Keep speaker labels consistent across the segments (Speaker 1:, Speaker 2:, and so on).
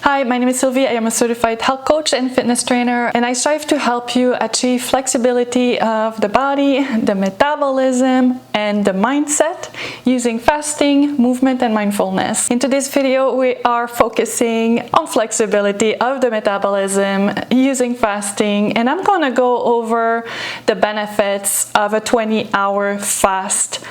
Speaker 1: Hi, my name is Sylvie. I am a certified health coach and fitness trainer, and I strive to help you achieve flexibility of the body, the metabolism, and the mindset using fasting, movement, and mindfulness. In today's video, we are focusing on flexibility of the metabolism using fasting, and I'm going to go over the benefits of a 20-hour fast.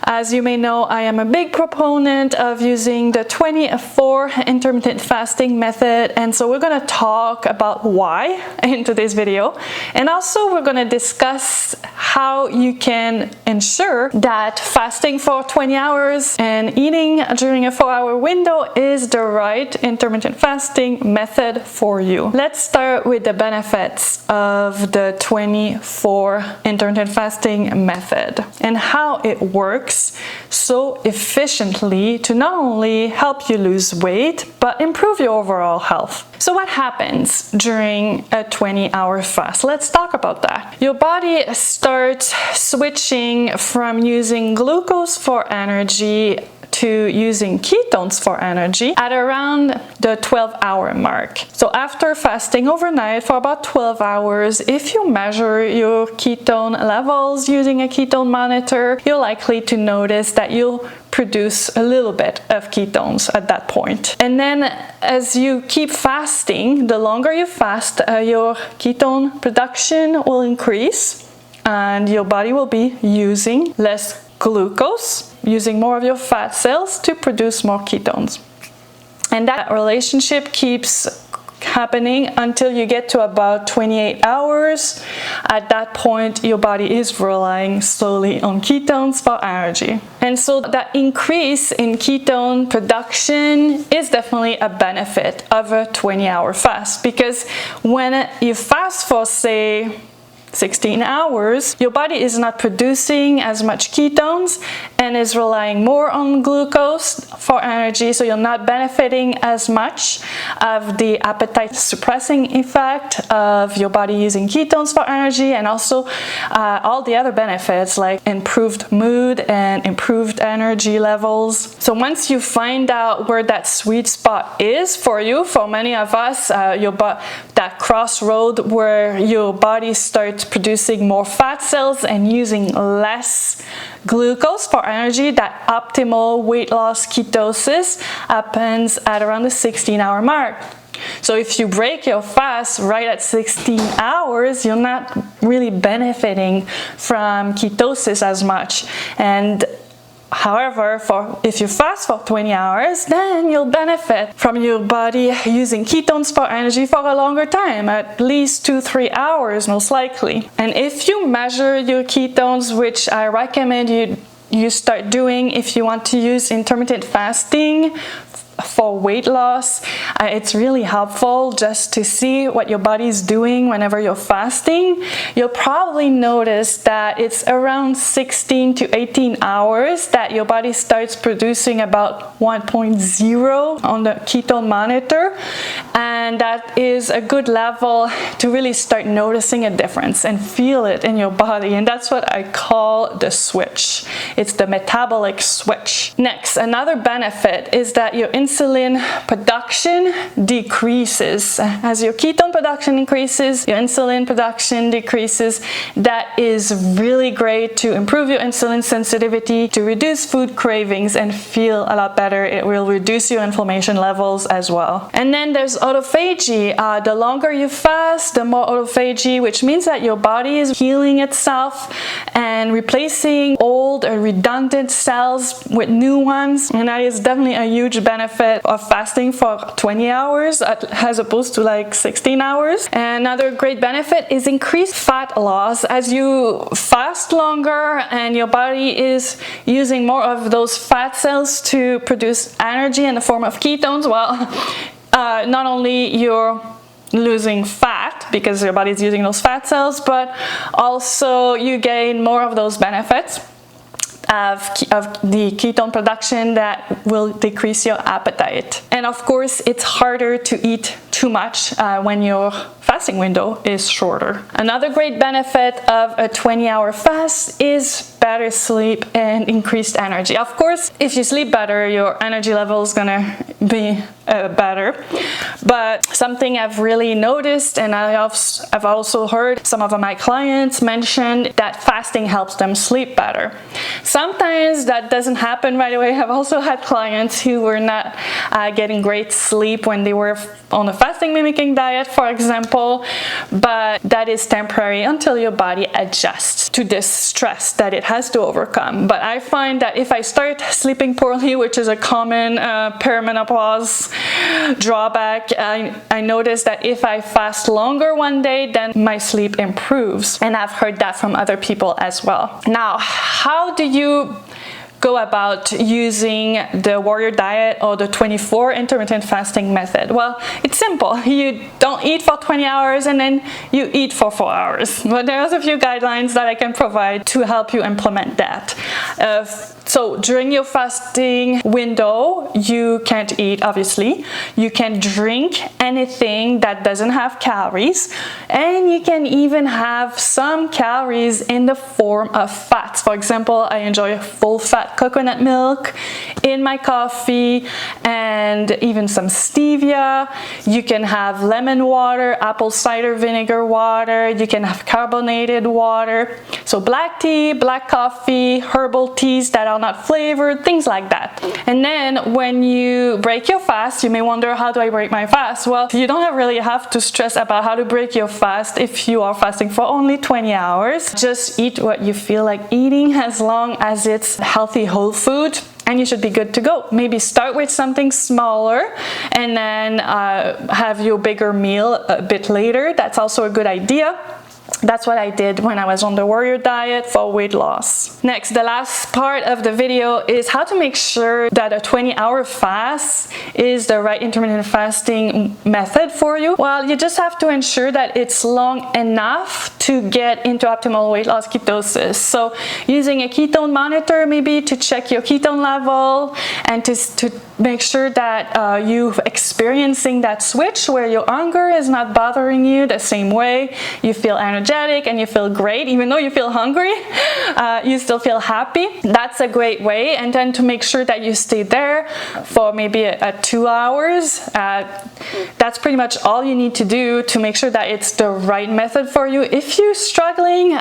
Speaker 1: As you may know, I am a big proponent of using the 24 intermittent fasting method, and so we're going to talk about why in today's video, and also we're going to discuss how you can ensure that fasting for 20 hours and eating during a 4-hour window is the right intermittent fasting method for you. Let's start with the benefits of the 24 intermittent fasting method and how it works so efficiently to not only help you lose weight but improve your overall health. So what happens during a 20-hour fast? Let's talk about that. Your body starts switching from using glucose for energy to using ketones for energy at around the 12-hour mark. So after fasting overnight for about 12 hours, if you measure your ketone levels using a ketone monitor, you're likely to notice that you'll produce a little bit of ketones at that point. And then as you keep fasting, the longer you fast, your ketone production will increase and your body will be using less glucose, using more of your fat cells to produce more ketones. And that relationship keeps happening until you get to about 28 hours. At that point, your body is relying slowly on ketones for energy. And so that increase in ketone production is definitely a benefit of a 20-hour fast, because when you fast for, say, 16 hours, your body is not producing as much ketones and is relying more on glucose for energy, so you're not benefiting as much of the appetite suppressing effect of your body using ketones for energy, and also all the other benefits like improved mood and improved energy levels. So once you find out where that sweet spot is for you, for many of us, that crossroad where your body starts producing more fat cells and using less glucose for energy, that optimal weight loss ketosis happens at around the 16-hour mark. So if you break your fast right at 16 hours, you're not really benefiting from ketosis as much. And however, if you fast for 20 hours, then you'll benefit from your body using ketones for energy for a longer time, at least 2-3 hours most likely. And if you measure your ketones, which I recommend you start doing if you want to use intermittent fasting for weight loss, it's really helpful just to see what your body is doing whenever you're fasting. You'll probably notice that it's around 16 to 18 hours that your body starts producing about 1.0 on the ketone monitor, and that is a good level to really start noticing a difference and feel it in your body, and that's what I call the switch. It's the metabolic switch. Next, another benefit is that your insulin production decreases. As your ketone production increases, your insulin production decreases. That is really great to improve your insulin sensitivity, to reduce food cravings and feel a lot better. It will reduce your inflammation levels as well. And then there's autophagy. The longer you fast, the more autophagy, which means that your body is healing itself and replacing old or redundant cells with new ones. And that is definitely a huge benefit of fasting for 20 hours as opposed to like 16 hours. And another great benefit is increased fat loss. As you fast longer and your body is using more of those fat cells to produce energy in the form of ketones, well, not only you're losing fat because your body is using those fat cells, but also you gain more of those benefits of the ketone production that will decrease your appetite. And of course, it's harder to eat too much when your fasting window is shorter. Another great benefit of a 20-hour fast is better sleep and increased energy. Of course, if you sleep better, your energy level is gonna be better. But something I've really noticed, and I've also heard some of my clients mention that fasting helps them sleep better. Sometimes that doesn't happen right away. I've also had clients who were not getting great sleep when they were on a fasting mimicking diet, for example, but that is temporary until your body adjusts to this stress that it has to overcome. But I find that if I start sleeping poorly, which is a common perimenopause drawback, I notice that if I fast longer one day, then my sleep improves. And I've heard that from other people as well. Now, how do you go about using the warrior diet or the 24 intermittent fasting method? Well, it's simple. You don't eat for 20 hours and then you eat for 4 hours. But there's a few guidelines that I can provide to help you implement that. So during your fasting window, you can't eat, obviously. You can drink anything that doesn't have calories, and you can even have some calories in the form of fats. For example, I enjoy full fat coconut milk in my coffee and even some stevia. You can have lemon water, apple cider vinegar water. You can have carbonated water. So black tea, black coffee, herbal teas that are not flavored, things like that. And then when you break your fast, you may wonder, how do I break my fast? Well, you don't really have to stress about how to break your fast if you are fasting for only 20 hours. Just eat what you feel like eating as long as it's healthy whole food, and you should be good to go. Maybe start with something smaller and then have your bigger meal a bit later. That's also a good idea. That's what I did when I was on the warrior diet for weight loss. Next, the last part of the video is how to make sure that a 20-hour fast is the right intermittent fasting method for you. Well, you just have to ensure that it's long enough to get into optimal weight loss ketosis. So using a ketone monitor maybe to check your ketone level and to make sure that you're experiencing that switch where your hunger is not bothering you the same way. You feel energetic and you feel great. Even though you feel hungry, you still feel happy. That's a great way. And then to make sure that you stay there for maybe 2 hours. That's pretty much all you need to do to make sure that it's the right method for you. If you're struggling,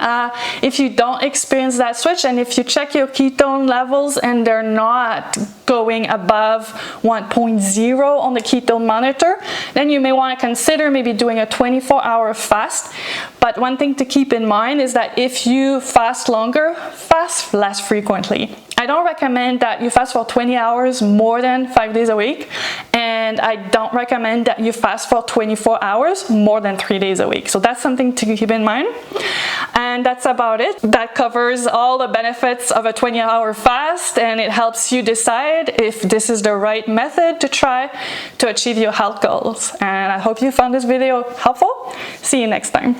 Speaker 1: if you don't experience that switch, and if you check your ketone levels and they're not going above 1.0 on the ketone monitor, then you may want to consider maybe doing a 24-hour fast. But one thing to keep in mind is that if you fast longer, fast less frequently. I don't recommend that you fast for 20 hours more than 5 days a week, and I don't recommend that you fast for 24 hours more than 3 days a week. So that's something to keep in mind. And that's about it. That covers all the benefits of a 20-hour fast, and it helps you decide if this is the right method to try to achieve your health goals. And I hope you found this video helpful. See you next time.